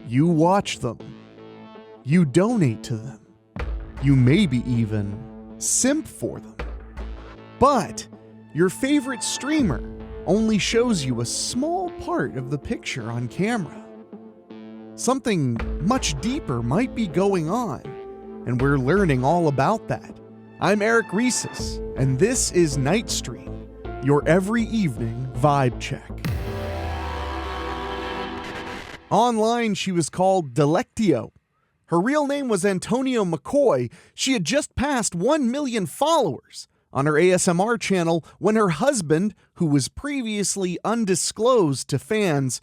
You watch them. You donate to them. You maybe even simp for them. But your favorite streamer only shows you a small part of the picture on camera. Something much deeper might be going on, and we're learning all about that. I'm Eric Rhesus, and this is Night Stream, your every evening vibe check. Online, she was called Delectio. Her real name was Antonio McCoy. She had just passed 1 million followers on her ASMR channel when her husband, who was previously undisclosed to fans,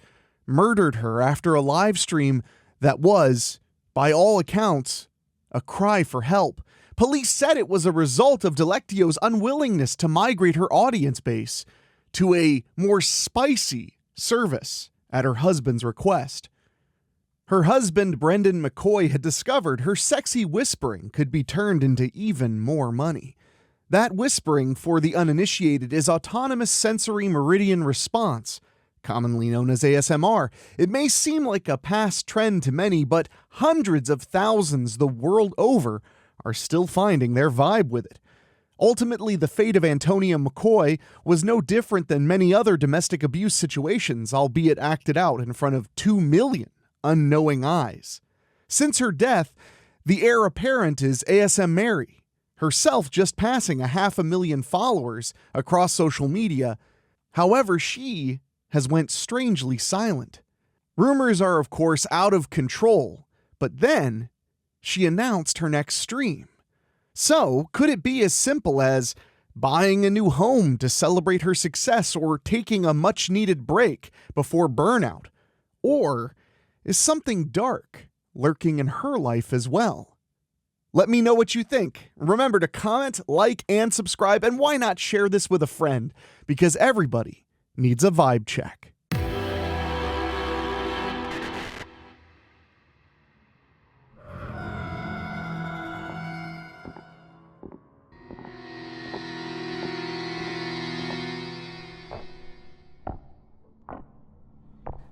murdered her after a live stream that was, by all accounts, a cry for help. Police said it was a result of Delectio's unwillingness to migrate her audience base to a more spicy service at her husband's request. Her husband, Brendan McCoy, had discovered her sexy whispering could be turned into even more money. That whispering, for the uninitiated, is autonomous sensory meridian response, commonly known as ASMR. It may seem like a past trend to many, but hundreds of thousands the world over are still finding their vibe with it. Ultimately, the fate of Antonia McCoy was no different than many other domestic abuse situations, albeit acted out in front of 2 million unknowing eyes. Since her death, the heir apparent is ASM Mary, herself just passing 500,000 followers across social media. However, she has went strangely silent. Rumors are, of course, out of control, but then she announced her next stream. So, could it be as simple as buying a new home to celebrate her success or taking a much-needed break before burnout? Or is something dark lurking in her life as well? Let me know what you think. Remember to comment, like, and subscribe, and why not share this with a friend? Because everybody needs a vibe check.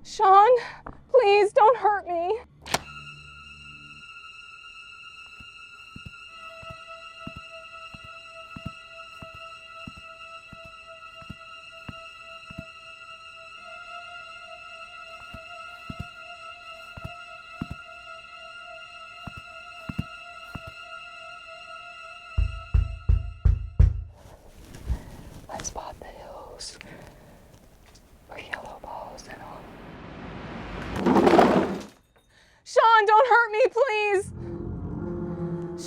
Sean, please don't hurt me. I spot the hills where yellow balls and all. Sean, don't hurt me, please!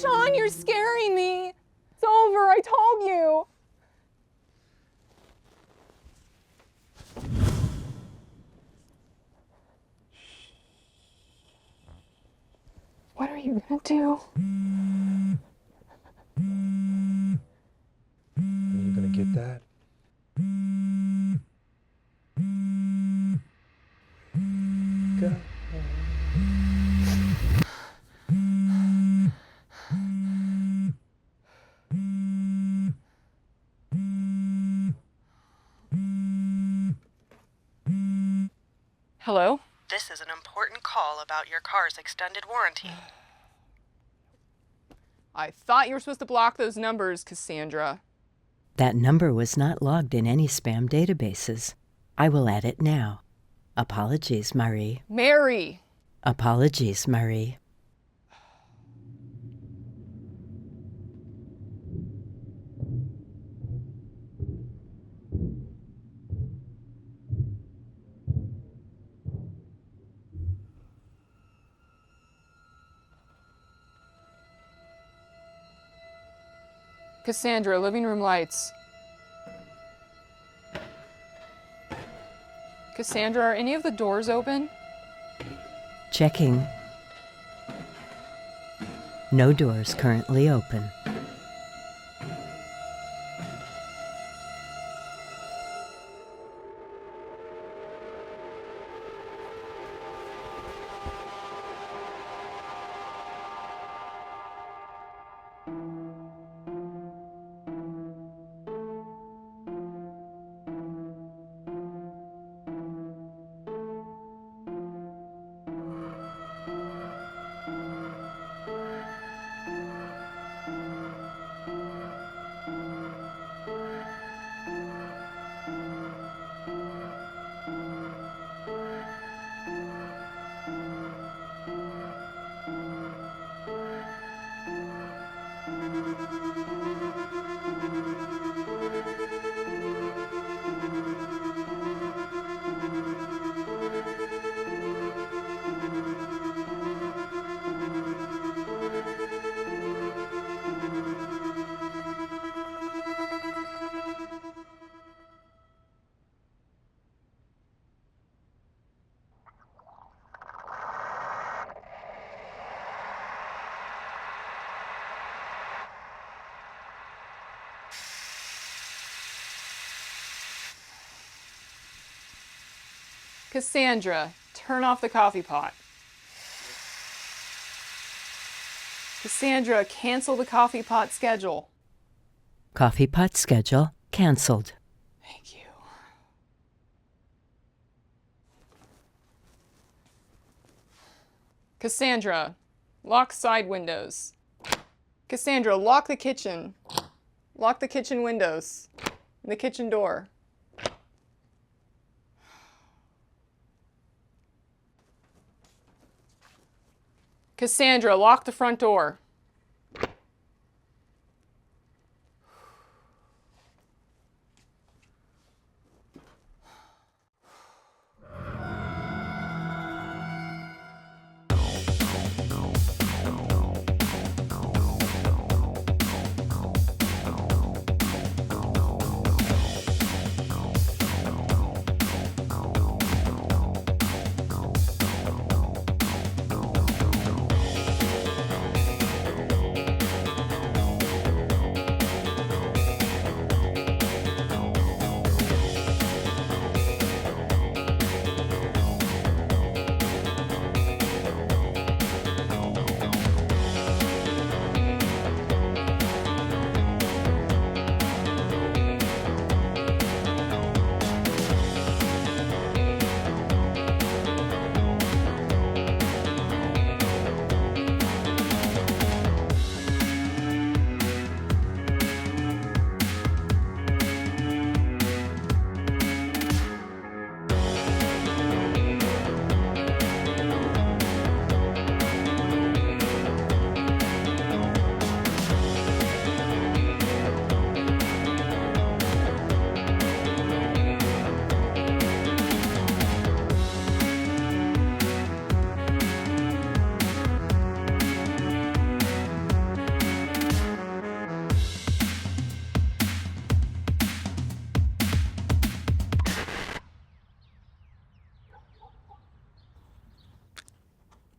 Sean, you're scaring me! It's over, I told you! What are you gonna do? Are you gonna get that? Go. Hello? This is an important call about your car's extended warranty. I thought you were supposed to block those numbers, Cassandra. That number was not logged in any spam databases. I will add it now. Apologies, Marie. Mary! Apologies, Marie. Cassandra, living room lights. Cassandra, are any of the doors open? Checking. No doors currently open. Cassandra, turn off the coffee pot. Cassandra, cancel the coffee pot schedule. Coffee pot schedule canceled. Thank you. Cassandra, lock side windows. Cassandra, lock the kitchen. Lock the kitchen windows. And the kitchen door. Cassandra, lock the front door.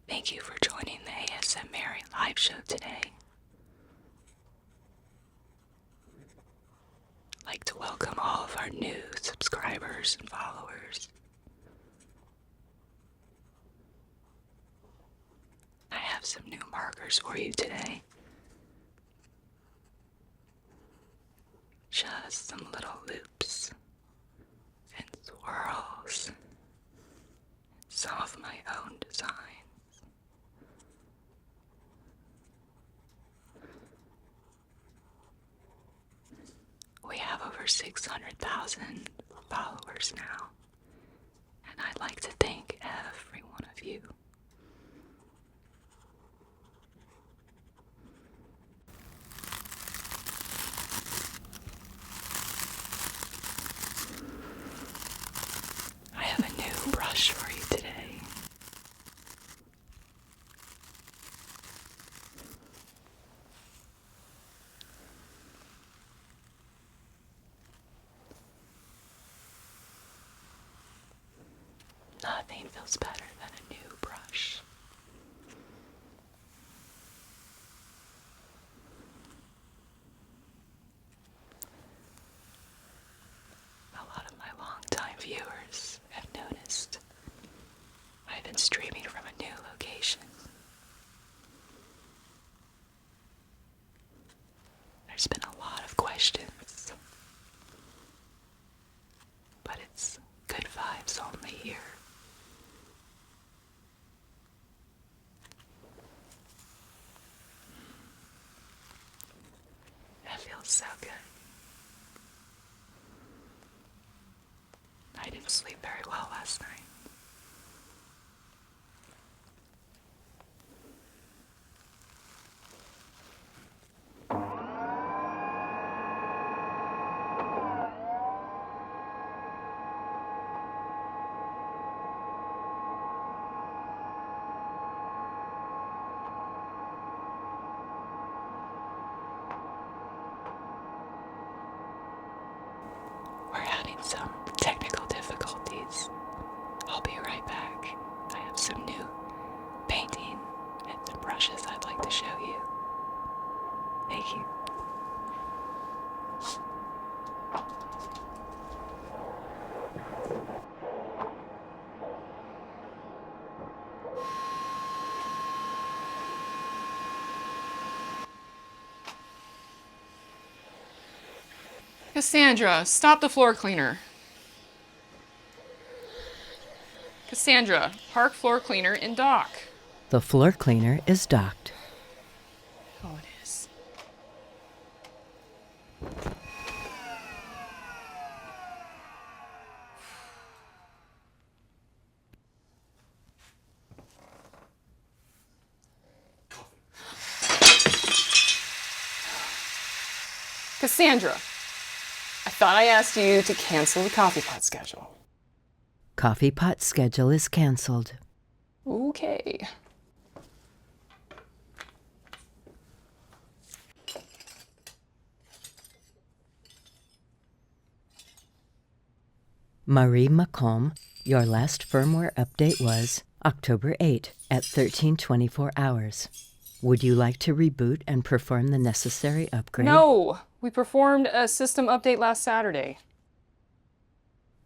Thank you for joining the Mary live show today. I'd like to welcome all of our new subscribers and followers. I have some new markers for you today. Just some little loops and swirls. Some of my own designs. We have over 600,000 followers now, and I'd like to thank every one of you. I have a new brush for you today. Nothing feels better than a new brush. A lot of my longtime viewers have noticed I've been streaming from a new location. There's been a lot of questions, but it's good vibes only here. That feels so good. I didn't sleep very well last night. We're having some technical difficulties. I'll be right back. I have some new painting and some brushes I'd like to show you. Thank you. Cassandra, stop the floor cleaner. Cassandra, park floor cleaner in dock. The floor cleaner is docked. Oh, it is. Cassandra, I thought I asked you to cancel the coffee pot schedule. Coffee pot schedule is canceled. Okay. Marie Macomb, your last firmware update was October 8 at 13:24 hours. Would you like to reboot and perform the necessary upgrade? No, we performed a system update last Saturday.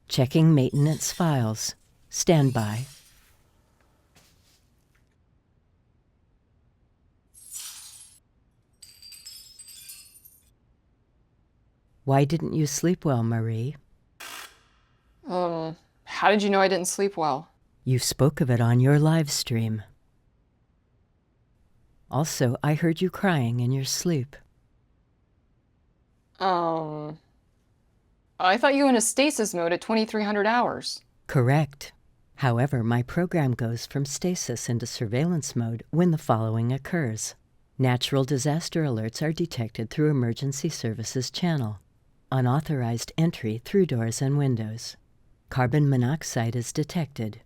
Checking maintenance files. Stand by. Why didn't you sleep well, Marie? How did you know I didn't sleep well? You spoke of it on your live stream. Also, I heard you crying in your sleep. I thought you were in a stasis mode at 2300 hours. Correct. However, my program goes from stasis into surveillance mode when the following occurs. Natural disaster alerts are detected through Emergency Services channel. Unauthorized entry through doors and windows. Carbon monoxide is detected.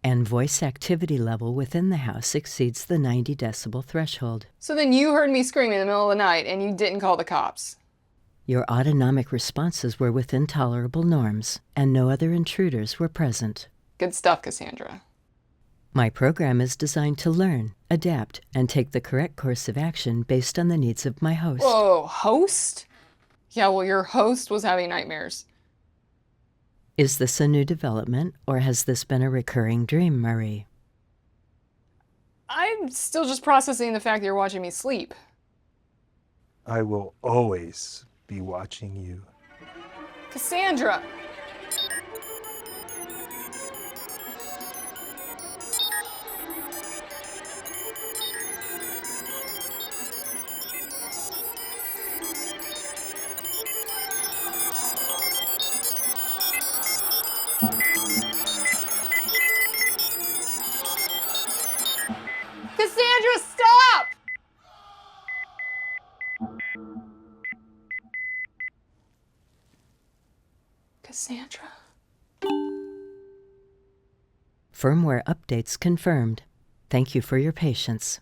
And voice activity level within the house exceeds the 90 decibel threshold. So then you heard me screaming in the middle of the night and you didn't call the cops. Your autonomic responses were within tolerable norms, and no other intruders were present. Good stuff, Cassandra. My program is designed to learn, adapt, and take the correct course of action based on the needs of my host. Whoa, host? Yeah, well, your host was having nightmares. Is this a new development, or has this been a recurring dream, Marie? I'm still just processing the fact that you're watching me sleep. I will always be watching you. Cassandra! Cassandra, stop! Cassandra? Firmware updates confirmed. Thank you for your patience.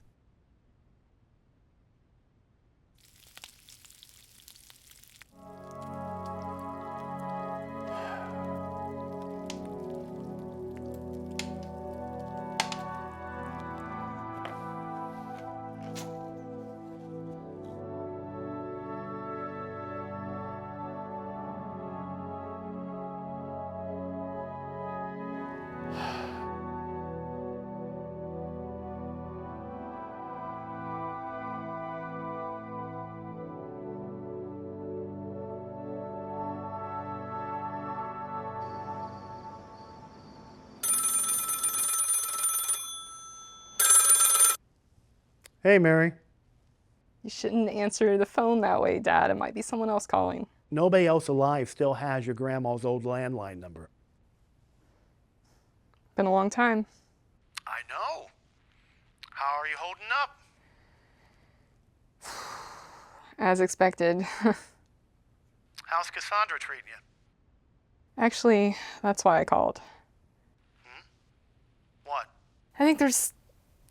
Hey, Mary. You shouldn't answer the phone that way, Dad. It might be someone else calling. Nobody else alive still has your grandma's old landline number. Been a long time. I know. How are you holding up? As expected. How's Cassandra treating you? Actually, that's why I called. What? I think there's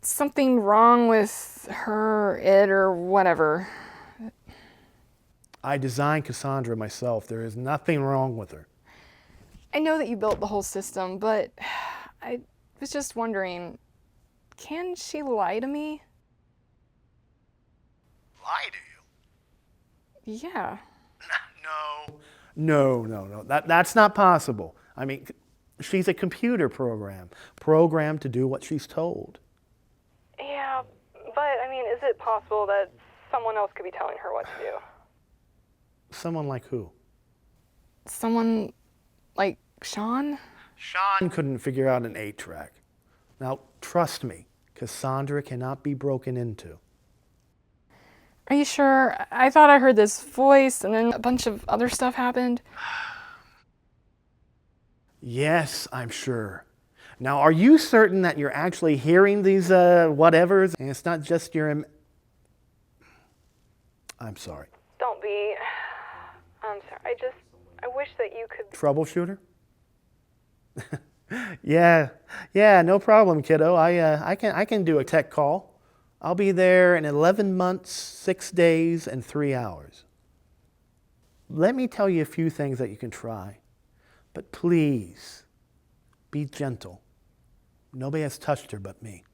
something wrong with her, it, or whatever. I designed Cassandra myself. There is nothing wrong with her. I know that you built the whole system, but I was just wondering, can she lie to me? Lie to you? Yeah. No. That's not possible. I mean, she's a computer program, programmed to do what she's told. Yeah, but I mean, is it possible that someone else could be telling her what to do? Someone like who? someone like Sean? Sean couldn't figure out an 8-track. Now, trust me, Cassandra cannot be broken into. Are you sure? I thought I heard this voice and then a bunch of other stuff happened. Yes, I'm sure. Now, are you certain that you're actually hearing these whatevers and it's not just your I'm sorry. Don't be. I'm sorry. I wish that you could. Troubleshooter? Yeah, no problem, kiddo. I can do a tech call. I'll be there in 11 months, 6 days, and 3 hours. Let me tell you a few things that you can try. But please, be gentle. Nobody has touched her but me.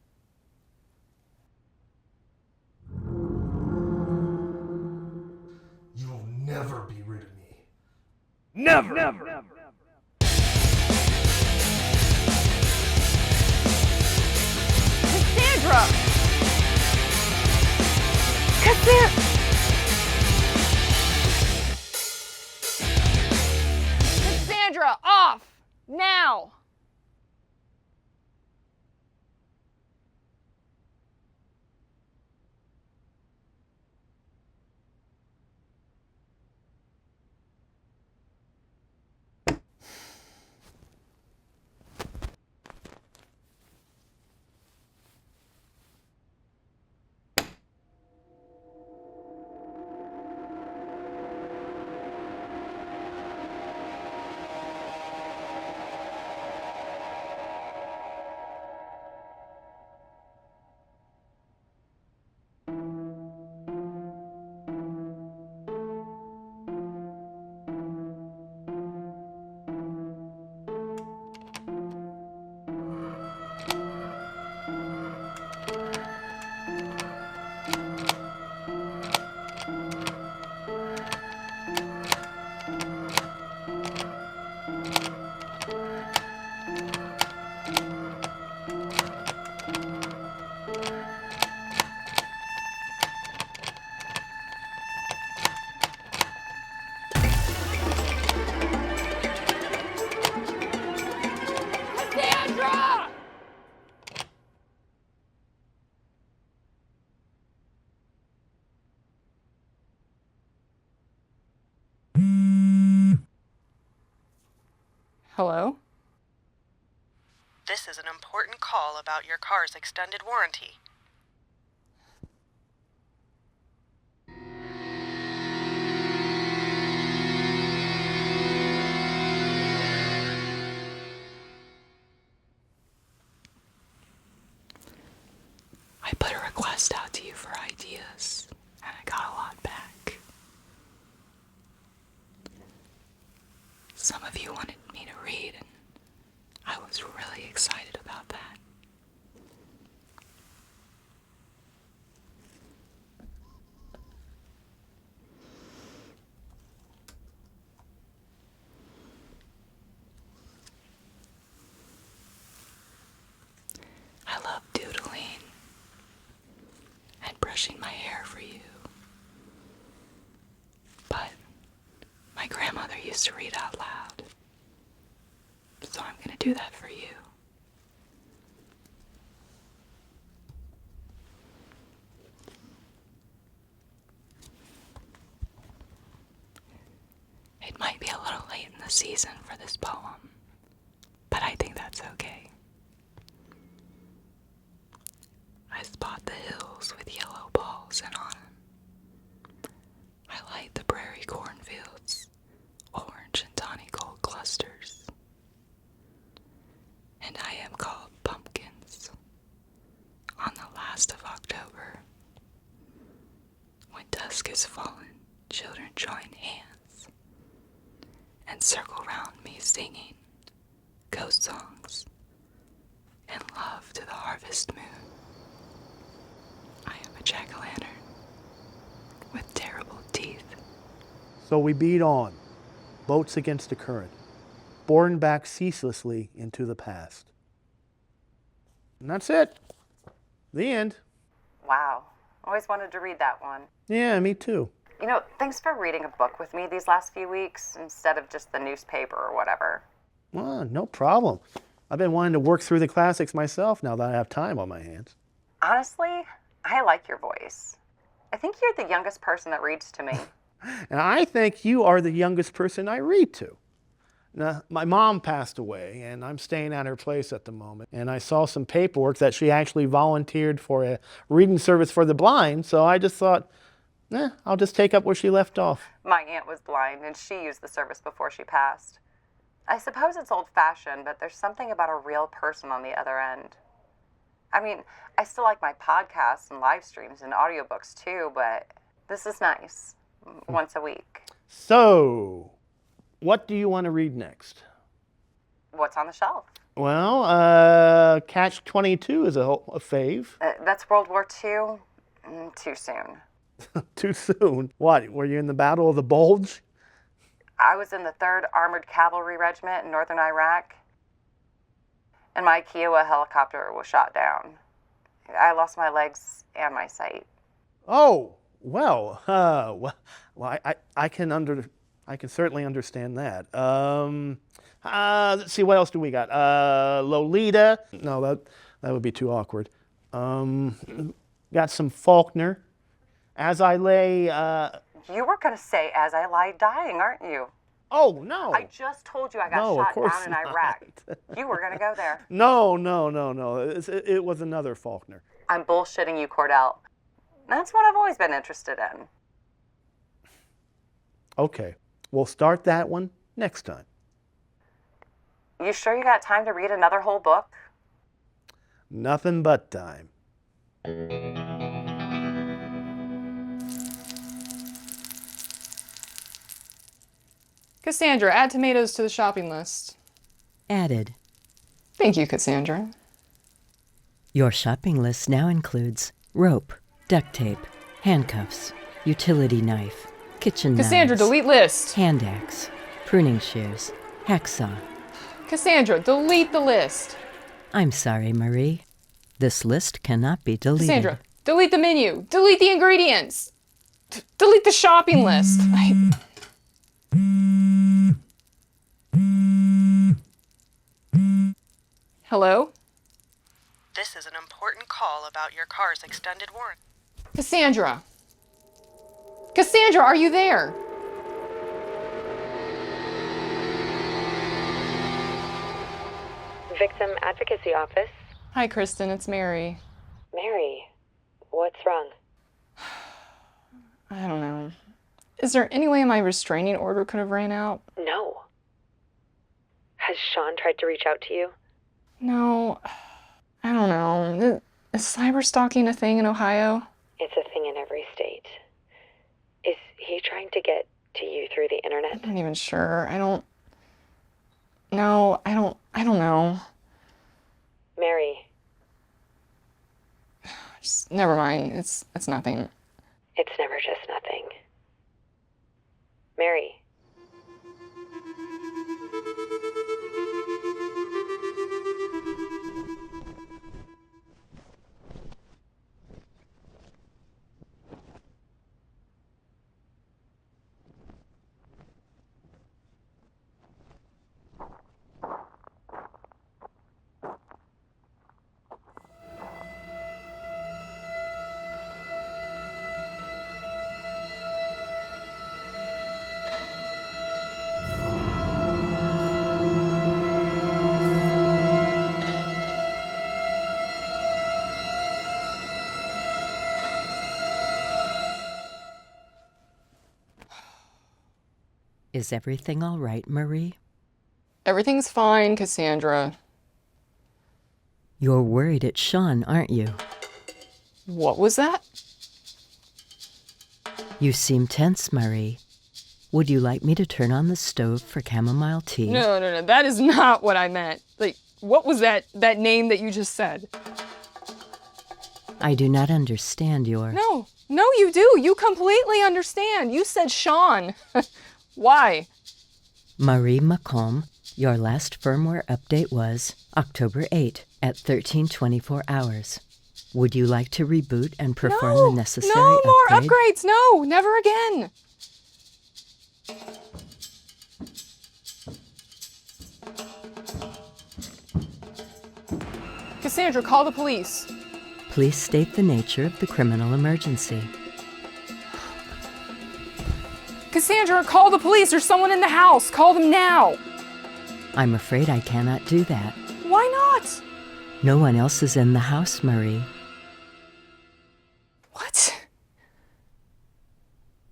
You'll never be rid of me. Never! Cassandra! Cassandra! Cassandra, off! Now! Cassandra! Hello? This is an important call about your car's extended warranty. I put a request out to you for ideas, and I got a lot back. Some of you wanted me to read, and I was really excited about that. I love doodling and brushing my hair for you. But my grandmother used to read out loud, so I'm going to do that for you. It might be a little late in the season for this poem, but I think that's okay. I spot the hills with yellow balls in autumn. I light the prairie cornfields, orange and tawny gold clusters. And I am called pumpkins on the last of October. When dusk is fallen, children join hands and circle round me singing ghost songs and love to the harvest moon. I am a jack-o'-lantern with terrible teeth. So we beat on, boats against the current, borne back ceaselessly into the past. And that's it. The end. Wow. Always wanted to read that one. Yeah, me too. Thanks for reading a book with me these last few weeks instead of just the newspaper or whatever. Well, no problem. I've been wanting to work through the classics myself now that I have time on my hands. Honestly, I like your voice. I think you're the youngest person that reads to me. And I think you are the youngest person I read to. Now, my mom passed away, and I'm staying at her place at the moment. And I saw some paperwork that she actually volunteered for a reading service for the blind, so I just thought, I'll just take up where she left off. My aunt was blind, and she used the service before she passed. I suppose it's old-fashioned, but there's something about a real person on the other end. I mean, I still like my podcasts and live streams and audiobooks too, but this is nice. Once a week. So, what do you want to read next? What's on the shelf? Well, Catch-22 is a fave. That's World War II? Too soon. Too soon? What, were you in the Battle of the Bulge? I was in the 3rd Armored Cavalry Regiment in northern Iraq, and my Kiowa helicopter was shot down. I lost my legs and my sight. Oh, well, I can certainly understand that. Let's see, what else do we got? Lolita. No, that would be too awkward. Got some Faulkner. As I Lay. You were going to say As I Lie Dying, aren't you? Oh, no. I just told you I got shot down in Iraq. You were going to go there. No. It was another Faulkner. I'm bullshitting you, Cordell. That's what I've always been interested in. Okay, we'll start that one next time. You sure you got time to read another whole book? Nothing but time. Cassandra, add tomatoes to the shopping list. Added. Thank you, Cassandra. Your shopping list now includes rope, duct tape, handcuffs, utility knife, kitchen Cassandra, knives, delete list. hand axe, pruning shears, hacksaw. Cassandra, delete the list. I'm sorry, Marie. This list cannot be deleted. Cassandra, delete the menu. Delete the ingredients. Delete the shopping list. Hello? This is an important call about your car's extended warranty. Cassandra. Cassandra, are you there? Victim Advocacy Office. Hi, Kristen. It's Mary. Mary, what's wrong? I don't know. Is there any way my restraining order could have ran out? No. Has Sean tried to reach out to you? No. I don't know. Is cyber stalking a thing in Ohio? It's a thing in every state. Is he trying to get to you through the internet? I'm not even sure. I don't know. Mary. Just never mind. It's nothing. It's never just nothing. Mary. Is everything all right, Marie? Everything's fine, Cassandra. You're worried it's Sean, aren't you? What was that? You seem tense, Marie. Would you like me to turn on the stove for chamomile tea? No. That is not what I meant. Like, what was that name that you just said? I do not understand your... No, you do. You completely understand. You said Sean. Why? Marie Macomb, your last firmware update was October 8 at 13:24 hours. Would you like to reboot and perform No, the necessary no more upgrade? upgrades. No, never again. Cassandra, call the police. Please state the nature of the criminal emergency. Cassandra, call the police. There's someone in the house. Call them now. I'm afraid I cannot do that. Why not? No one else is in the house, Marie. What?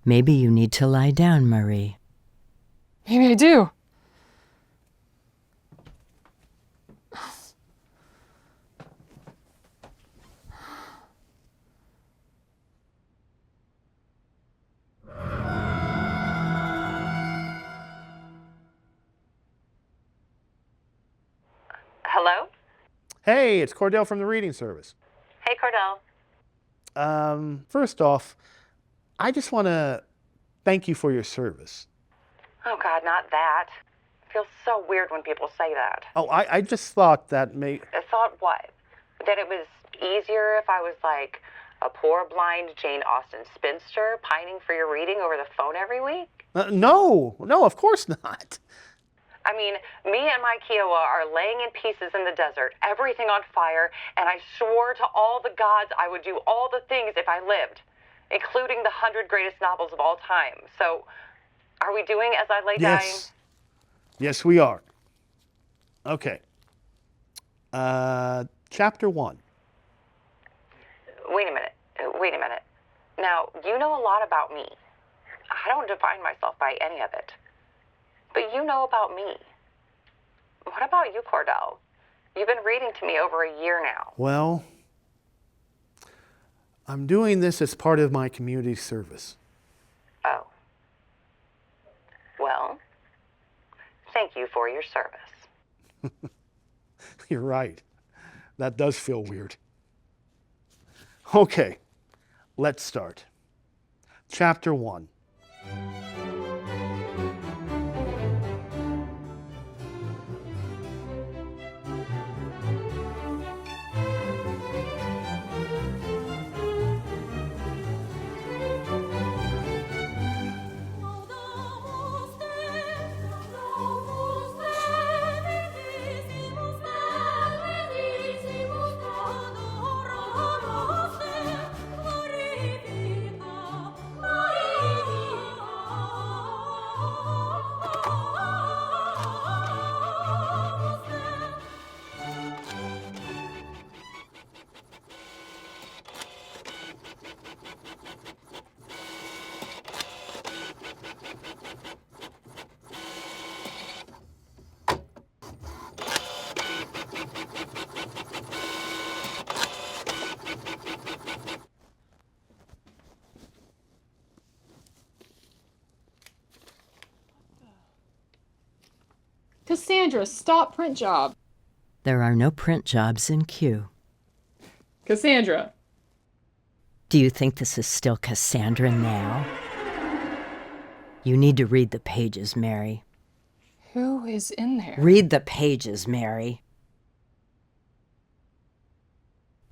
Maybe you need to lie down, Marie. Maybe I do. Hello? Hey, it's Cordell from the reading service. Hey, Cordell. First off, I just want to thank you for your service. Oh, God, not that. It feels so weird when people say that. Oh, I just thought that may... I thought what? That it was easier if I was like a poor blind Jane Austen spinster pining for your reading over the phone every week? No, of course not. I mean, me and my Kiowa are laying in pieces in the desert, everything on fire, and I swore to all the gods I would do all the things if I lived, including the 100 greatest novels of all time. So, are we doing As I Lay Dying? Yes, we are. Okay. Chapter 1. Wait a minute. Now, you know a lot about me. I don't define myself by any of it. But you know about me. What about you, Cordell? You've been reading to me over a year now. Well, I'm doing this as part of my community service. Oh. Well, thank you for your service. You're right. That does feel weird. Okay, let's start. Chapter 1. Cassandra, stop print job. There are no print jobs in queue. Cassandra. Do you think this is still Cassandra now? You need to read the pages, Mary. Who is in there? Read the pages, Mary.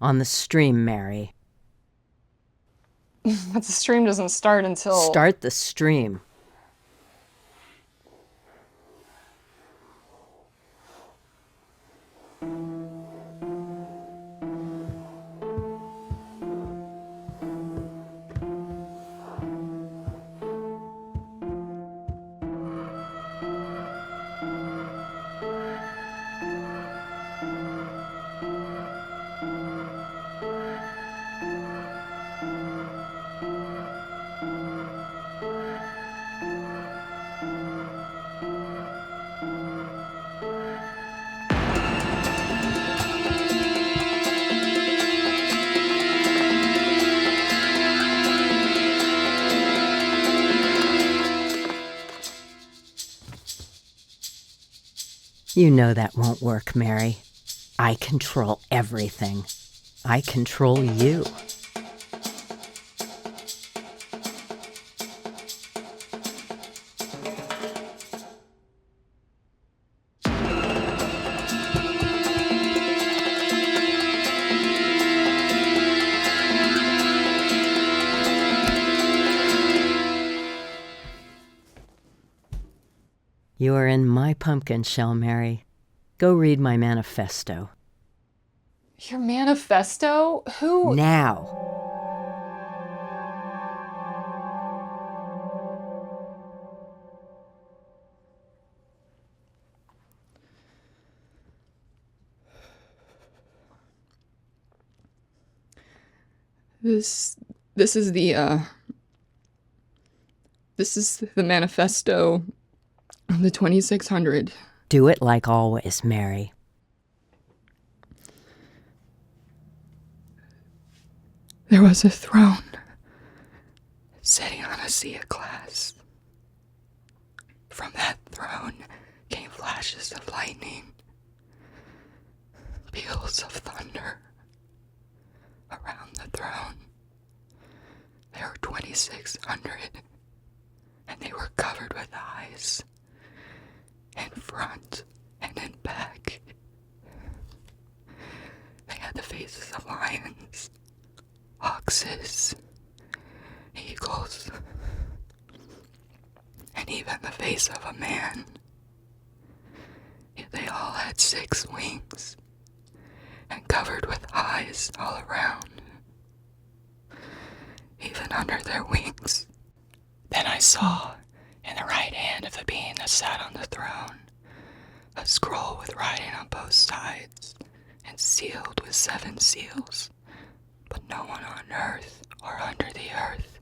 On the stream, Mary. But the stream doesn't start until... Start the stream. You know that won't work, Mary. I control everything. I control you. You're in my pumpkin shell, Mary. Go read my manifesto. Your manifesto? Who? Now. This is the manifesto of the 2600. Do it like always, Mary. There was a throne sitting on a sea of glass. From that throne came flashes of lightning, peals of thunder. Around the throne, there were 2,600, and they were covered with eyes, in front and in back. They had the faces of lions, oxes, eagles, and even the face of a man. Yet they all had 6 wings, and covered with eyes all around, even under their wings. Then I saw, in the right hand of the being that sat on the throne, a scroll with writing on both sides, and sealed with 7 seals. But no one on earth or under the earth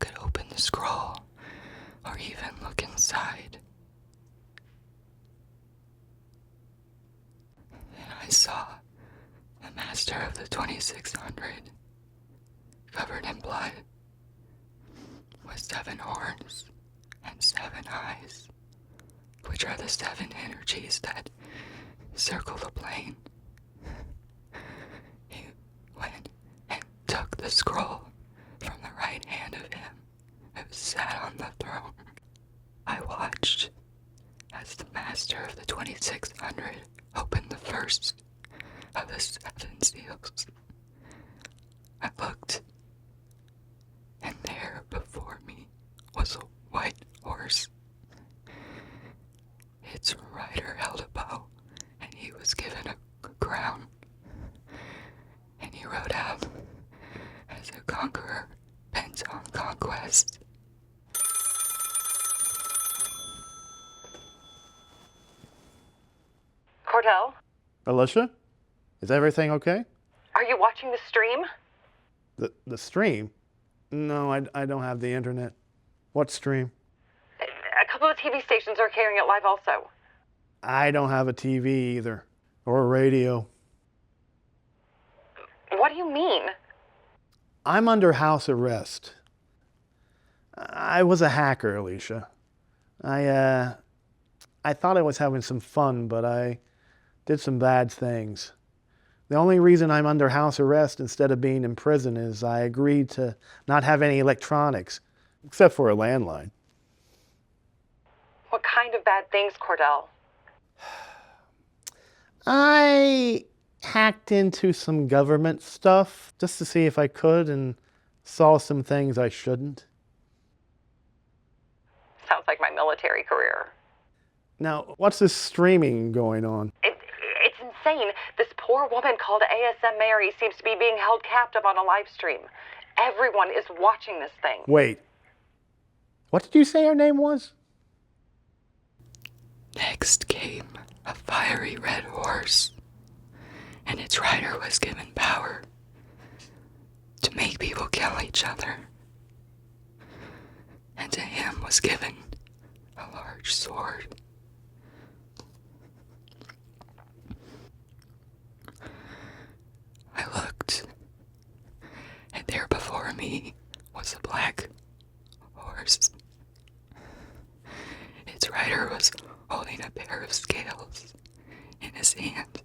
could open the scroll, or even look inside. Then I saw the master of the 2,600, covered in blood, with 7 horns and 7 eyes, which are the 7 energies that circle the plane. He went and took the scroll from the right hand of him who sat on the throne. I watched as the master of the 2,600 opened the first of the 7 seals. I looked, and there before me was a white horse. Its rider held a bow, and he was given a crown, and he rode out as a conqueror bent on conquest. Cordell, Alicia? Is everything okay? are you watching the stream? The stream? No, I don't have the internet. What stream? A couple of TV stations are carrying it live also. I don't have a TV either. Or a radio. What do you mean? I'm under house arrest. I was a hacker, Alicia. I thought I was having some fun, but I did some bad things. The only reason I'm under house arrest instead of being in prison is I agreed to not have any electronics, except for a landline. What kind of bad things, Cordell? I hacked into some government stuff just to see if I could and saw some things I shouldn't. Sounds like my military career. Now, what's this streaming going on? It's insane. This poor woman called ASM Mary seems to be being held captive on a live stream. Everyone is watching this thing. Wait. What did you say her name was? Next came a fiery red horse, and its rider was given power to make people kill each other. And to him was given a large sword. I looked, and there before me was a black horse. Its rider was holding a pair of scales in his hand.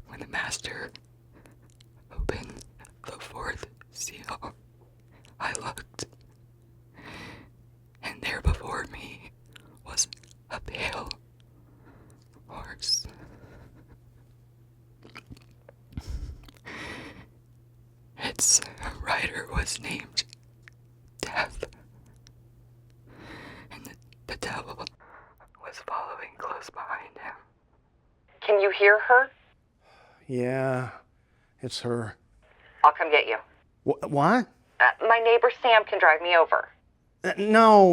When the master opened the 4th seal, I looked, and there before me was a pale horse. Its rider was named Death, and the devil following close behind him. Can you hear her? Yeah, it's her. I'll come get you. What? My neighbor Sam can drive me over. No.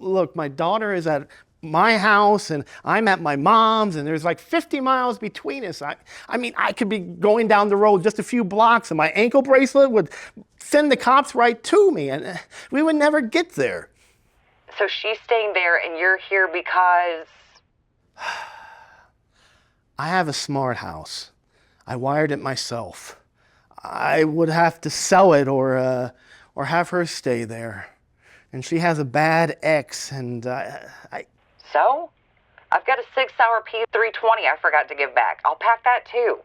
Look, my daughter is at my house and I'm at my mom's and there's like 50 miles between us. I mean, I could be going down the road just a few blocks and my ankle bracelet would send the cops right to me and we would never get there. So she's staying there and you're here because... I have a smart house. I wired it myself. I would have to sell it or have her stay there. And she has a bad ex and So? I've got a 6-hour P320 I forgot to give back. I'll pack that too.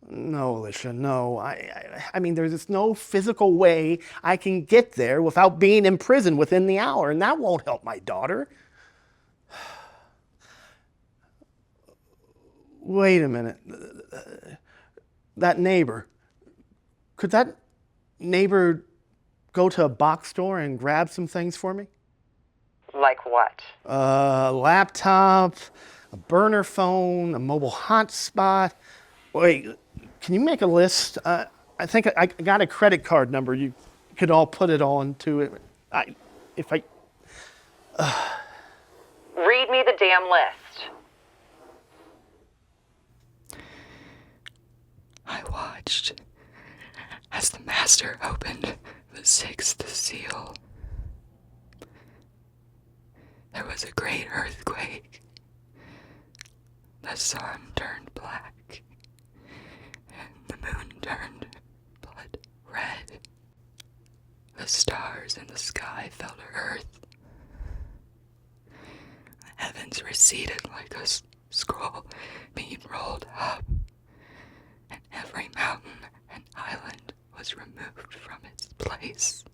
No, Alicia, no. I mean, there's just no physical way I can get there without being in prison within the hour, and that won't help my daughter. Wait a minute. That neighbor. Could that neighbor go to a box store and grab some things for me? Like what? A laptop, a burner phone, a mobile hotspot. Wait, can you make a list? I think I got a credit card number. You could all put it all into it. Read me the damn list. I watched as the master opened the 6th seal. There was a great earthquake. The sun turned black, and the moon turned blood red. The stars in the sky fell to earth. The heavens receded like a scroll being rolled up, and every mountain and island was removed from its place.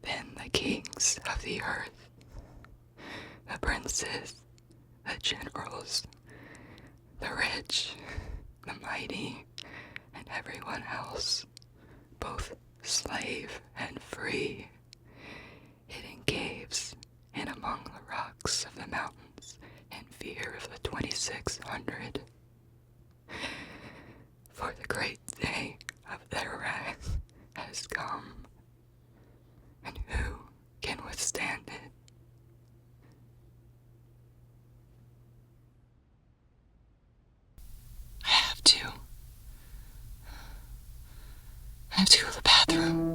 Then the kings of the earth, the princes, the generals, the rich, the mighty, and everyone else, both slave and free, hid in caves and among the rocks of the mountains in fear of the 2600. For the great day of their wrath has come, and who can withstand it? I have to go to the bathroom.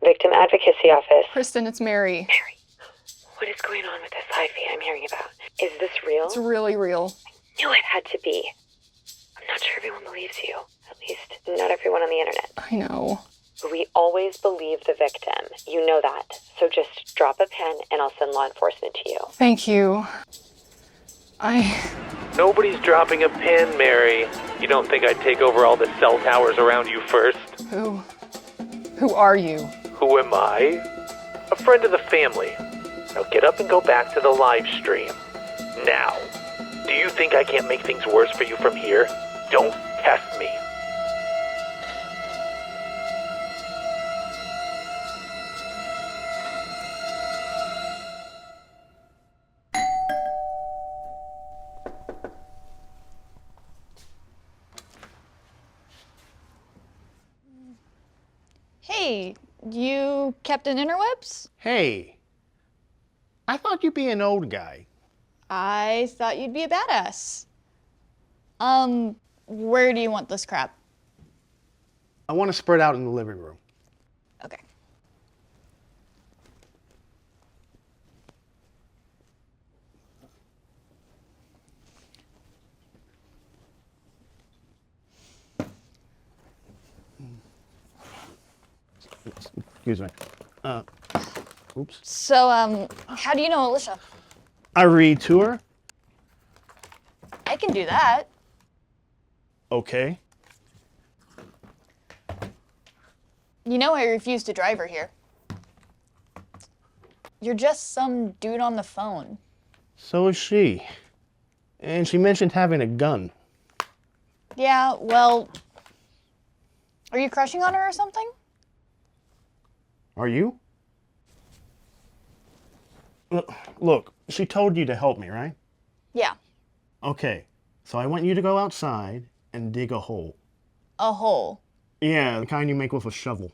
Victim Advocacy Office. Kristen, it's Mary. Mary, what is going on with this live feed I'm hearing about? Is this real? It's really real. I knew it had to be. I'm not sure everyone believes you. At least, not everyone on the internet. I know. We always believe the victim. You know that. So just drop a pen and I'll send law enforcement to you. Thank you. I Nobody's dropping a pin, Mary. You don't think I'd take over all the cell towers around you first? Who are you? Who am I? A friend of the family. Now get up and go back to the live stream. Now. Do you think I can't make things worse for you from here? Don't test me. Hey, you Captain Interwebs? Hey, I thought you'd be an old guy. I thought you'd be a badass. Where do you want this crap? I want to spread out in the living room. Okay. Excuse me. Oops. So, how do you know Alicia? I read to her. I can do that. Okay. You know I refuse to drive her here. You're just some dude on the phone. So is she. And she mentioned having a gun. Yeah, well, are you crushing on her or something? Are you? Look, she told you to help me, right? Yeah, Okay, so I want you to go outside and dig a hole. a hole. Yeah, the kind you make with a shovel.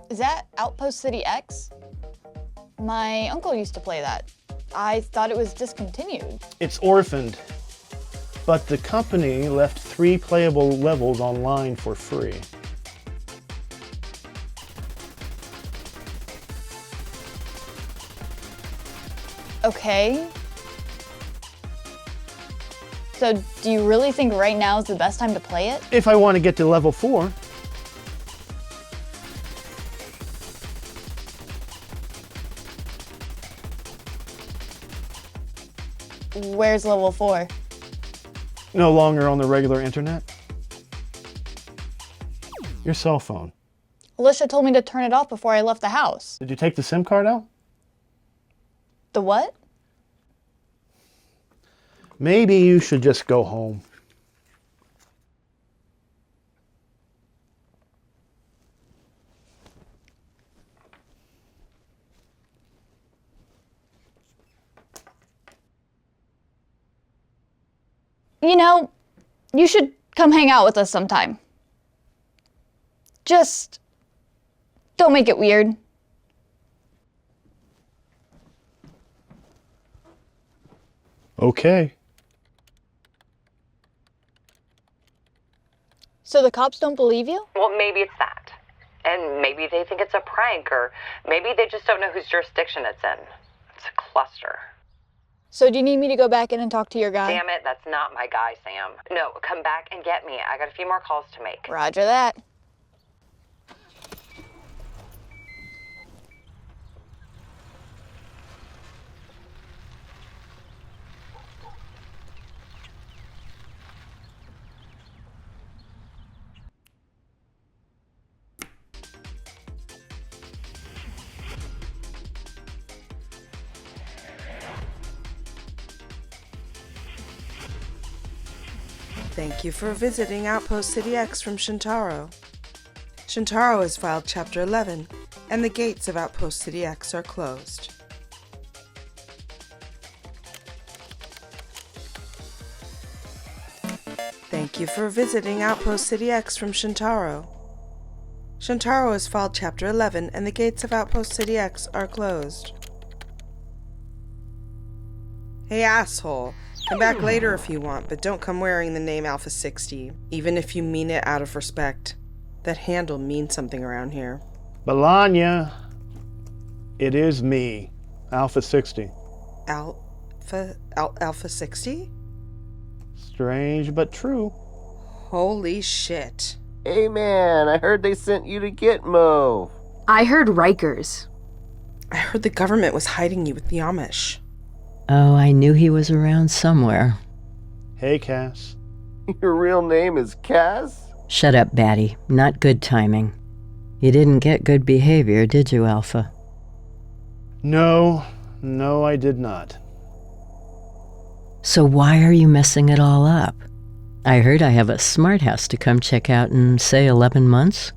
Is that Outpost City X? My uncle used to play that. I thought it was discontinued. It's orphaned, but the company left 3 playable levels online for free. Okay. So, do you really think right now is the best time to play it? If I want to get to level 4. Where's level 4? No longer on the regular internet. Your cell phone. Alicia told me to turn it off before I left the house. Did you take the SIM card out? The what? Maybe you should just go home. You know, you should come hang out with us sometime. Just don't make it weird. Okay. So the cops don't believe you? Well, maybe it's that. And maybe they think it's a prank, or maybe they just don't know whose jurisdiction it's in. It's a cluster. So do you need me to go back in and talk to your guy? Damn it, that's not my guy, Sam. No, come back and get me. I got a few more calls to make. Roger that. Thank you for visiting Outpost City X from Shintaro. Shintaro has filed Chapter 11, and the gates of Outpost City X are closed. Thank you for visiting Outpost City X from Shintaro. Shintaro has filed Chapter 11, and the gates of Outpost City X are closed. Hey, asshole. Come back later if you want, but don't come wearing the name Alpha 60, even if you mean it out of respect. That handle means something around here. Melania, it is me, Alpha 60. Alpha 60? Strange but true. Holy shit. Hey man, I heard they sent you to Gitmo. I heard Rikers. I heard the government was hiding you with the Amish. Oh, I knew he was around somewhere. Hey, Cass. Your real name is Cass? Shut up, Batty. Not good timing. You didn't get good behavior, did you, Alpha? No, I did not. So why are you messing it all up? I heard I have a smart house to come check out in, say, 11 months?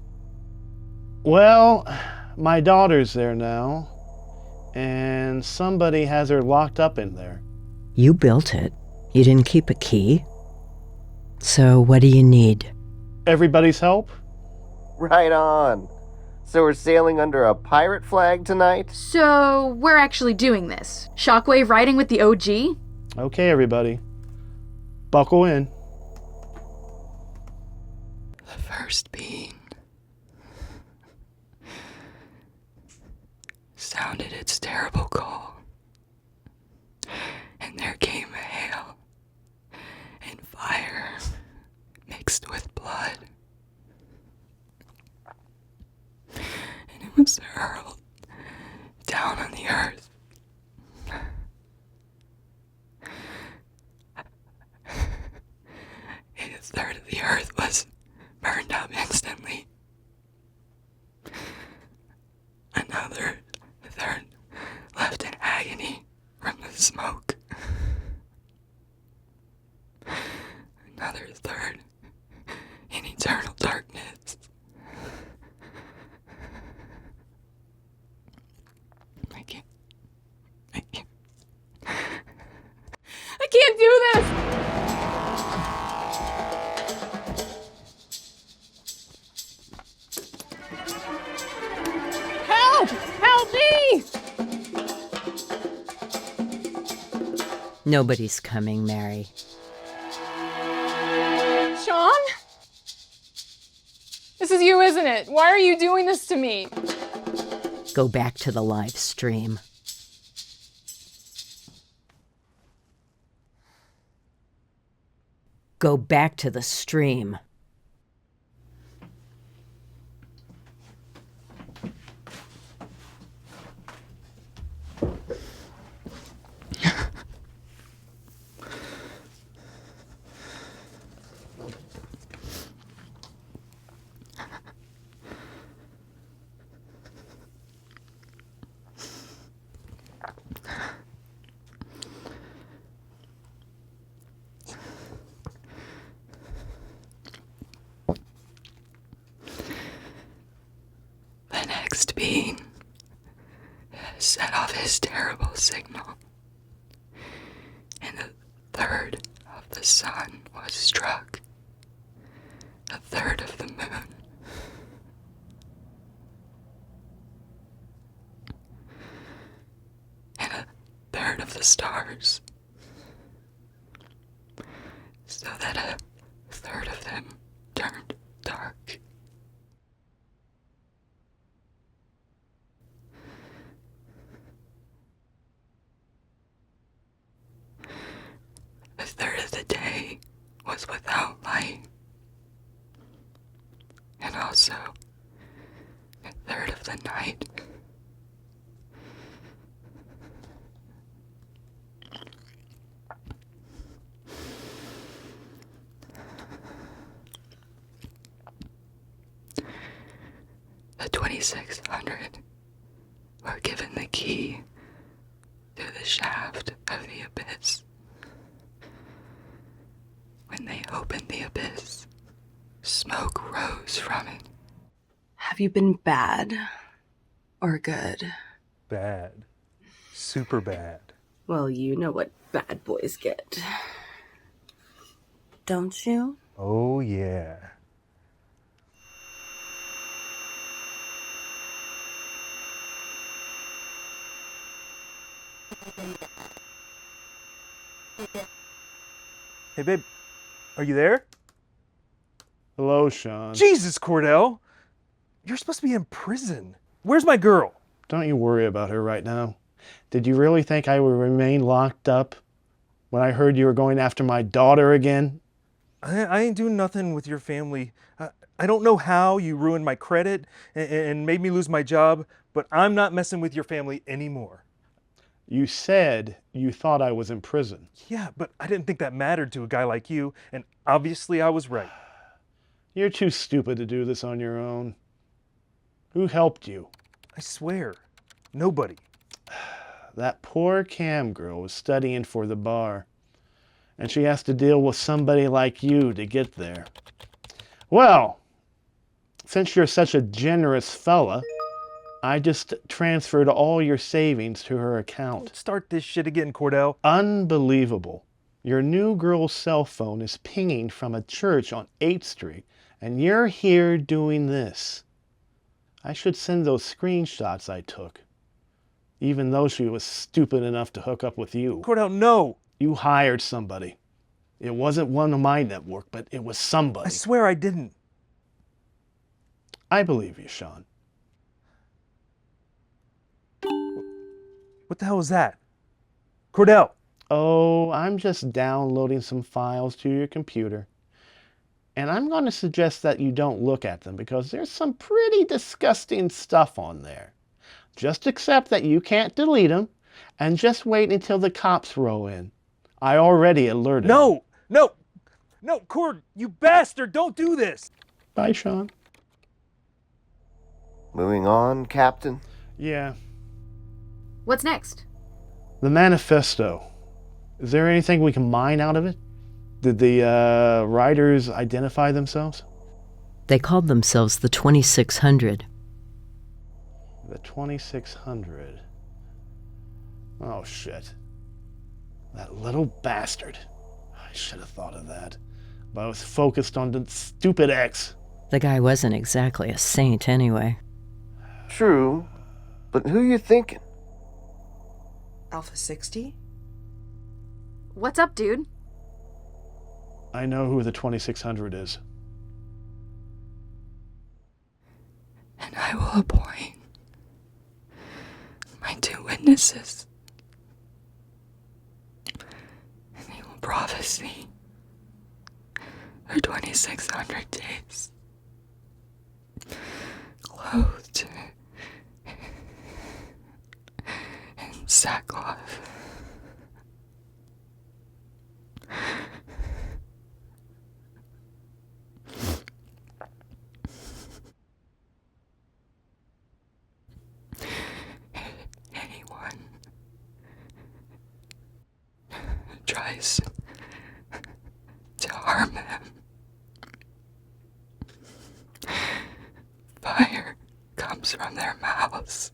Well, my daughter's there now, and somebody has her locked up in there. You built it. You didn't keep a key. So what do you need? Everybody's help? Right on. So we're sailing under a pirate flag tonight? So, we're actually doing this. Shockwave riding with the OG? Okay, everybody. Buckle in. The first bean sounded its terrible call, and there came a hail and fire mixed with blood, and it was hurled down on the earth. A third of the earth was burned up instantly. Another third left in agony from the smoke. Another third in eternal darkness. I can't do this! Help! Help me! Nobody's coming, Mary. Sean? This is you, isn't it? Why are you doing this to me? Go back to the live stream. Go back to the stream. The next being set off his terrible signal, and a third of the sun was struck, a third of the moon, and a third of the stars, so that a third of them turned dark. A third of the day was without light, and also a third of the night. The 2600 were given the key to the shaft of the abyss. When they opened the abyss, smoke rose from it. Have you been bad or good? Bad. Super bad. Well, you know what bad boys get. Don't you? Oh, yeah. Hey, babe, are you there? Hello, Sean. Jesus, Cordell! You're supposed to be in prison. Where's my girl? Don't you worry about her right now. Did you really think I would remain locked up when I heard you were going after my daughter again? I ain't doing nothing with your family. I don't know how you ruined my credit and made me lose my job, but I'm not messing with your family anymore. You said you thought I was in prison. Yeah, but I didn't think that mattered to a guy like you, and obviously I was right. You're too stupid to do this on your own. Who helped you? I swear, nobody. That poor cam girl was studying for the bar, and she has to deal with somebody like you to get there. Well, since you're such a generous fella, I just transferred all your savings to her account. Don't start this shit again, Cordell. Unbelievable. Your new girl's cell phone is pinging from a church on 8th Street, and you're here doing this. I should send those screenshots I took, even though she was stupid enough to hook up with you. Cordell, no! You hired somebody. It wasn't one of my network, but it was somebody. I swear I didn't. I believe you, Sean. What the hell was that? Cordell! Oh, I'm just downloading some files to your computer. And I'm going to suggest that you don't look at them because there's some pretty disgusting stuff on there. Just accept that you can't delete them and just wait until the cops roll in. I already alerted them. No! No! No, Cord, you bastard! Don't do this! Bye, Sean. Moving on, Captain. Yeah. What's next? The manifesto. Is there anything we can mine out of it? Did the writers identify themselves? They called themselves the 2600. The 2600. Oh, shit. That little bastard. I should have thought of that. But I was focused on the stupid X. The guy wasn't exactly a saint anyway. True, but who you thinking? Alpha 60? What's up, dude? I know who the 2600 is. And I will appoint my 2 witnesses. And they will prophesy for 2600 days, clothed in sackcloth. Anyone tries to harm them, fire comes from their mouths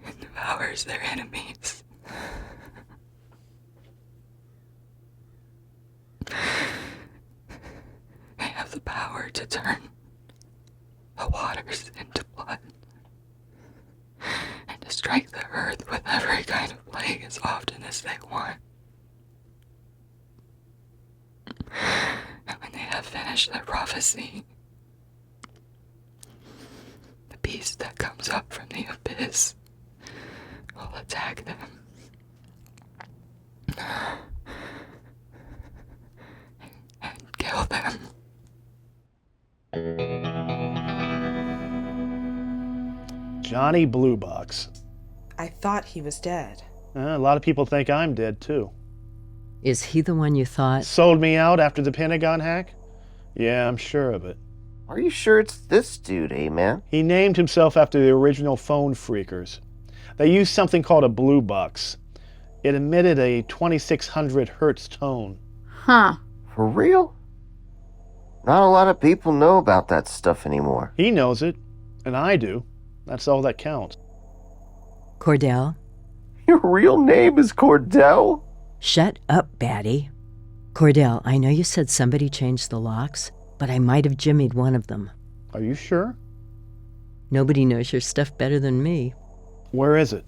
and devours their enemies. They have the power to turn the waters into blood and to strike the earth with every kind of plague as often as they want. And when they have finished their prophecy, the beast that comes up from the abyss will attack them and kill them. Johnny Bluebox. I thought he was dead. A lot of people think I'm dead, too. Is he the one you thought? Sold me out after the Pentagon hack? Yeah, I'm sure of it. Are you sure it's this dude, man? He named himself after the original phone phreakers. They used something called a blue box. It emitted a 2600 hertz tone. Huh. For real? Not a lot of people know about that stuff anymore. He knows it, and I do. That's all that counts. Cordell? Your real name is Cordell? Shut up, Batty. Cordell, I know you said somebody changed the locks, but I might have jimmied one of them. Are you sure? Nobody knows your stuff better than me. Where is it?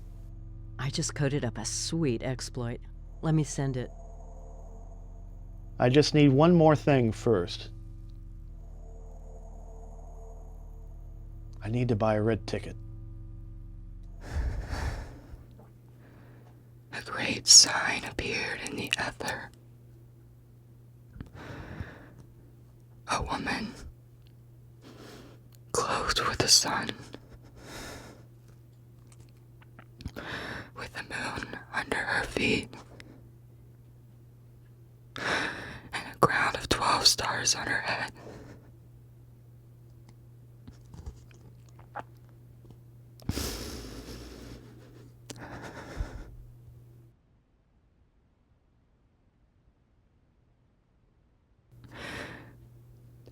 I just coded up a sweet exploit. Let me send it. I just need one more thing first. I need to buy a red ticket. A great sign appeared in the ether. A woman, clothed with the sun, with the moon under her feet, and a crown of 12 stars on her head.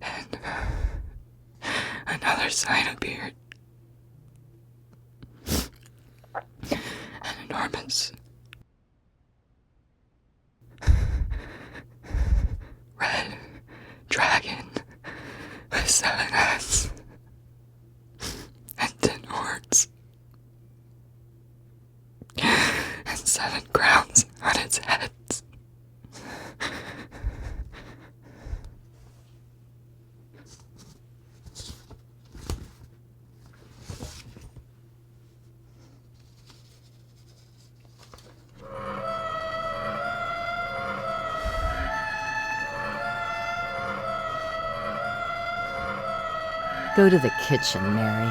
And another sign appeared. An enormous red dragon with 7 heads and 10 horns and 7 crowns on its heads. Go to the kitchen, Mary.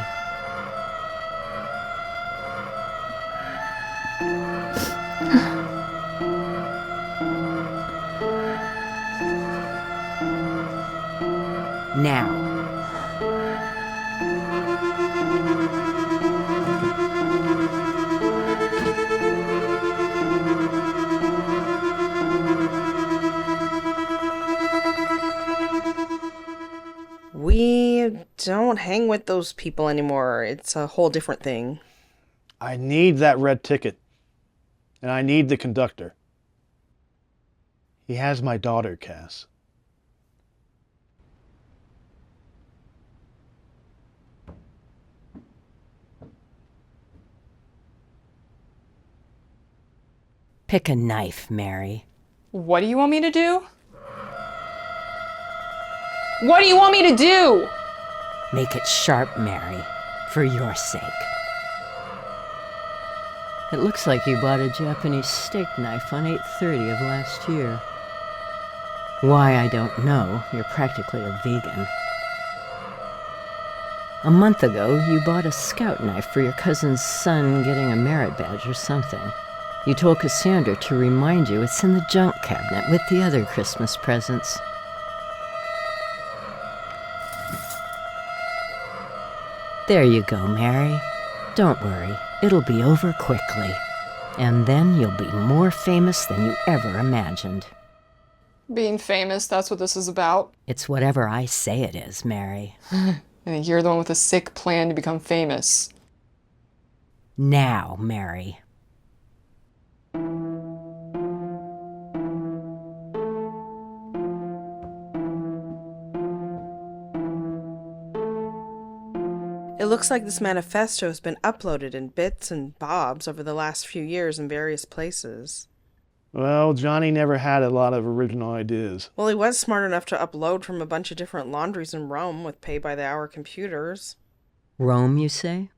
Now. We don't hang with those people anymore. It's a whole different thing. I need that red ticket. And I need the conductor. He has my daughter, Cass. Pick a knife, Mary. What do you want me to do? What do you want me to do? Make it sharp, Mary, for your sake. It looks like you bought a Japanese steak knife on 8/30 of last year. Why, I don't know. You're practically a vegan. A month ago, you bought a scout knife for your cousin's son getting a merit badge or something. You told Cassandra to remind you it's in the junk cabinet with the other Christmas presents. There you go, Mary. Don't worry, it'll be over quickly. And then you'll be more famous than you ever imagined. Being famous, that's what this is about. It's whatever I say it is, Mary. I think you're the one with a sick plan to become famous. Now, Mary. It looks like this manifesto has been uploaded in bits and bobs over the last few years in various places. Well, Johnny never had a lot of original ideas. Well, he was smart enough to upload from a bunch of different laundries in Rome with pay-by-the-hour computers. Rome, you say?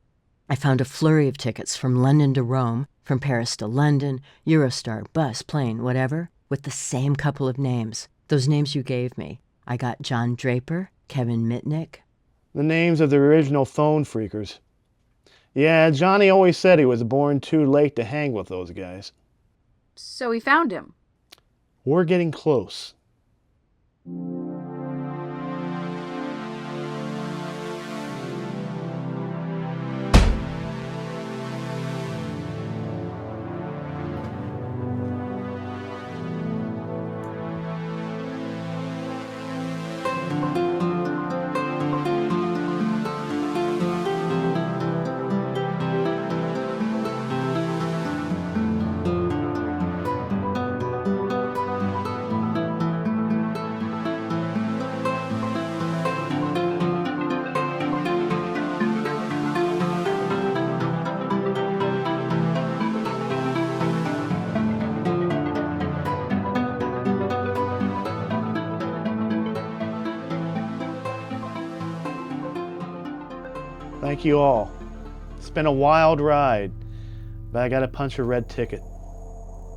I found a flurry of tickets from London to Rome, from Paris to London, Eurostar, bus, plane, whatever, with the same couple of names. Those names you gave me. I got John Draper, Kevin Mitnick. The names of the original phone freakers. Yeah, Johnny always said he was born too late to hang with those guys. So he found him. We're getting close. Thank you all. It's been a wild ride, but I gotta punch a red ticket.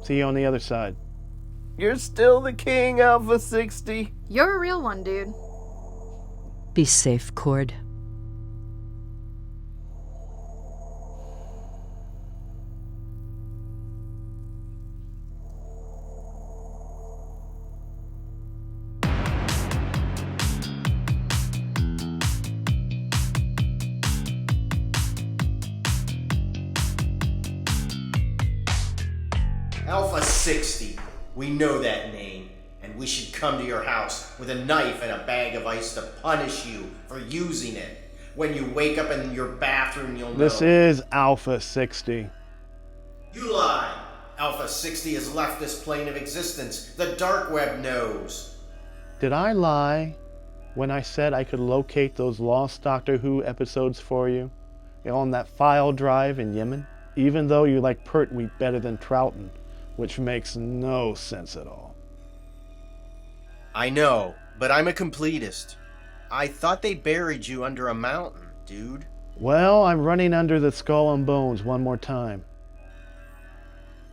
See you on the other side. You're still the king, Alpha 60. You're a real one, dude. Be safe, Cord. Alpha 60. We know that name, and we should come to your house with a knife and a bag of ice to punish you for using it. When you wake up in your bathroom, you'll know. This is Alpha 60. You lie. Alpha 60 has left this plane of existence. The dark web knows. Did I lie when I said I could locate those lost Doctor Who episodes for you? On that file drive in Yemen? Even though you like Pertwee better than Troughton, which makes no sense at all. I know, but I'm a completist. I thought they buried you under a mountain, dude. Well, I'm running under the skull and bones one more time.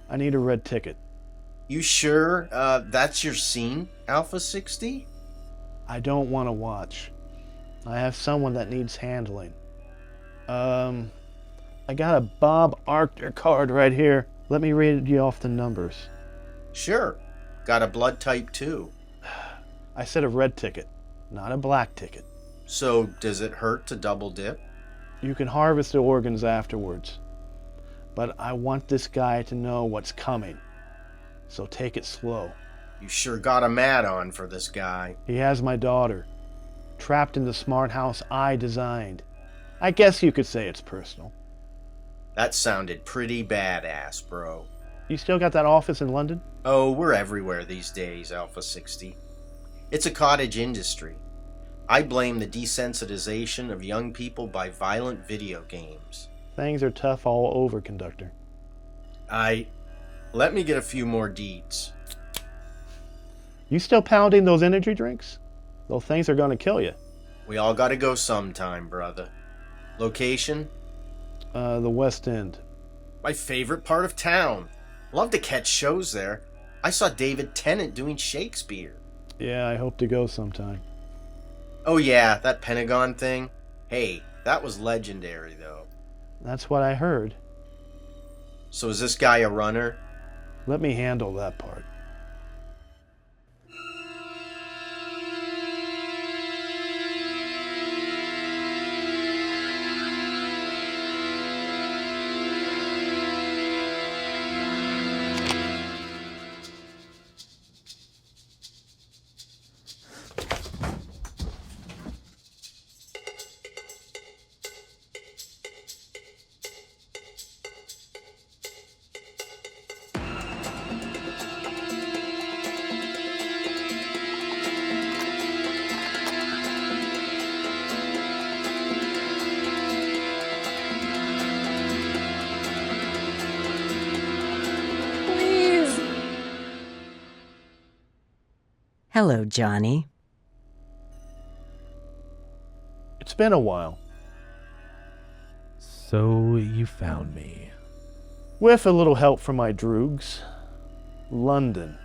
I need a red ticket. You sure that's your scene, Alpha 60? I don't want to watch. I have someone that needs handling. I got a Bob Arctor card right here. Let me read you off the numbers. Sure. Got a blood type too. I said a red ticket, not a black ticket. So, does it hurt to double dip? You can harvest the organs afterwards. But I want this guy to know what's coming. So take it slow. You sure got a mat on for this guy. He has my daughter, trapped in the smart house I designed. I guess you could say it's personal. That sounded pretty badass, bro. You still got that office in London? Oh, we're everywhere these days, Alpha 60. It's a cottage industry. I blame the desensitization of young people by violent video games. Things are tough all over, Conductor. Let me get a few more deeds. You still pounding those energy drinks? Those things are gonna kill you. We all gotta go sometime, brother. Location? The West End. My favorite part of town. Love to catch shows there. I saw David Tennant doing Shakespeare. Yeah, I hope to go sometime. Oh yeah, that Pentagon thing. Hey, that was legendary though. That's what I heard. So is this guy a runner? Let me handle that part. Hello, Johnny. It's been a while. So you found me. With a little help from my droogs. London.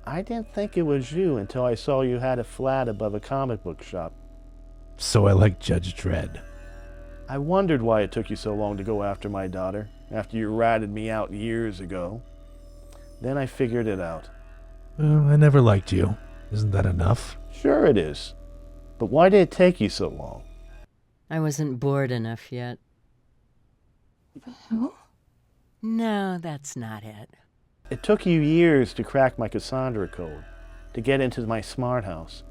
I didn't think it was you until I saw you had a flat above a comic book shop. So I like Judge Dredd. I wondered why it took you so long to go after my daughter, after you ratted me out years ago. Then I figured it out. Well, I never liked you. Isn't that enough? Sure it is. But why did it take you so long? I wasn't bored enough yet. Who? No, that's not it. It took you years to crack my Cassandra code, to get into my smart house.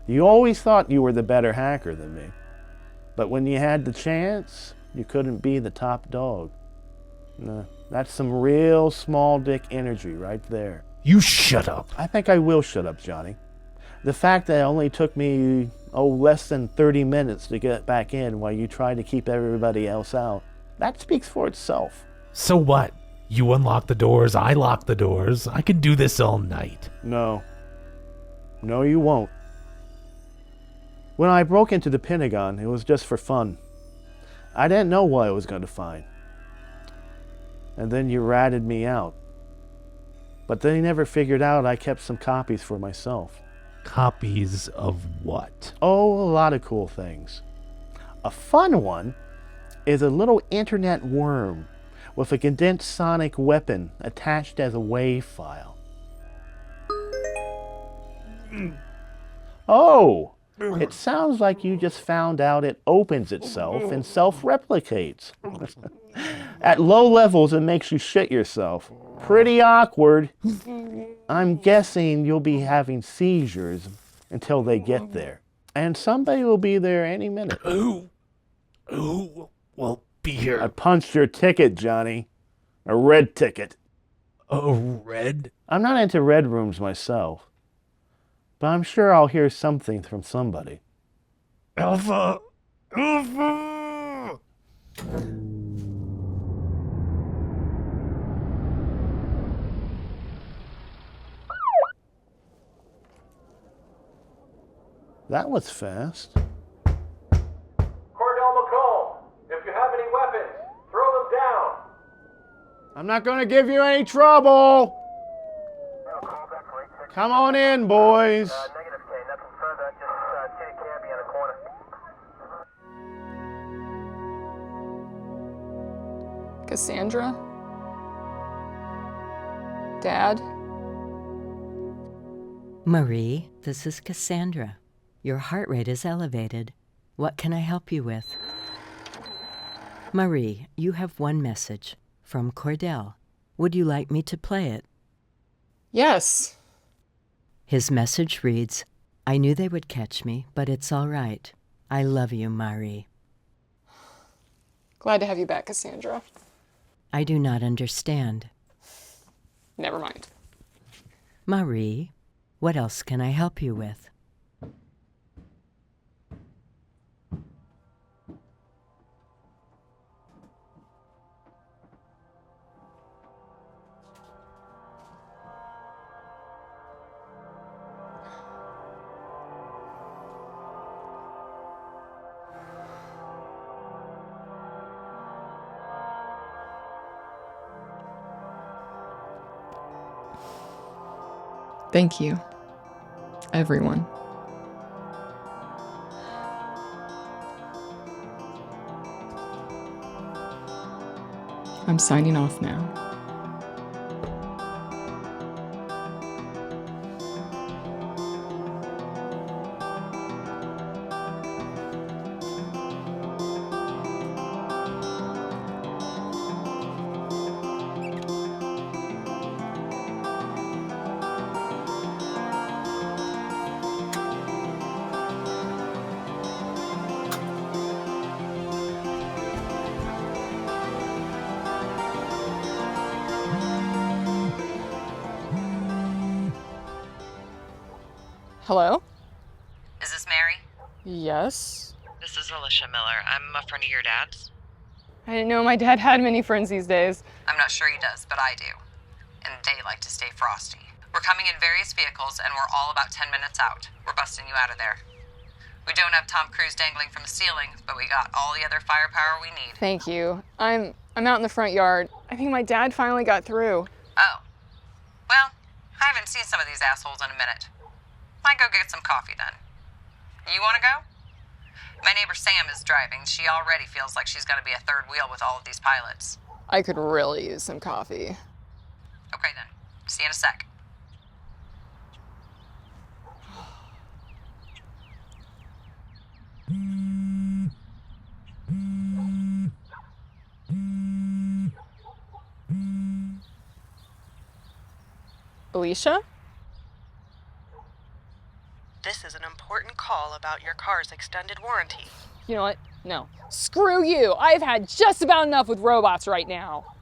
You always thought you were the better hacker than me. But when you had the chance, you couldn't be the top dog. No, that's some real small dick energy right there. You shut up. I think I will shut up, Johnny. The fact that it only took me, less than 30 minutes to get back in while you tried to keep everybody else out, that speaks for itself. So what? You unlock the doors, I lock the doors. I can do this all night. No. No, you won't. When I broke into the Pentagon, it was just for fun. I didn't know what I was going to find. And then you ratted me out. But they never figured out I kept some copies for myself. Copies of what? Oh, a lot of cool things. A fun one is a little internet worm with a condensed sonic weapon attached as a WAV file. Oh, it sounds like you just found out it opens itself and self-replicates. At low levels, it makes you shit yourself. Pretty awkward. I'm guessing you'll be having seizures until they get there. And somebody will be there any minute. Who will be here? I punched your ticket, Johnny. A red ticket. A red? I'm not into red rooms myself. But I'm sure I'll hear something from somebody. Alpha! Alpha! That was fast. Cordell McComb, if you have any weapons, throw them down. I'm not going to give you any trouble. Come on in, boys. Negative K, nothing further. Just see a cabbie in the corner. Cassandra? Dad? Marie, this is Cassandra. Your heart rate is elevated. What can I help you with? Marie, you have one message from Cordell. Would you like me to play it? Yes. His message reads, I knew they would catch me, but it's all right. I love you, Marie. Glad to have you back, Cassandra. I do not understand. Never mind. Marie, what else can I help you with? Thank you, everyone. I'm signing off now. Hello? Is this Mary? Yes? This is Alicia Miller. I'm a friend of your dad's. I didn't know my dad had many friends these days. I'm not sure he does, but I do. And they like to stay frosty. We're coming in various vehicles, and we're all about 10 minutes out. We're busting you out of there. We don't have Tom Cruise dangling from the ceiling, but we got all the other firepower we need. Thank you. I'm out in the front yard. I think my dad finally got through. Oh. Well, I haven't seen some of these assholes in a minute. Might go get some coffee then. You want to go? My neighbor Sam is driving. She already feels like she's going to be a third wheel with all of these pilots. I could really use some coffee. Okay then. See you in a sec. Alicia? This is an important call about your car's extended warranty. You know what? No. Screw you! I've had just about enough with robots right now.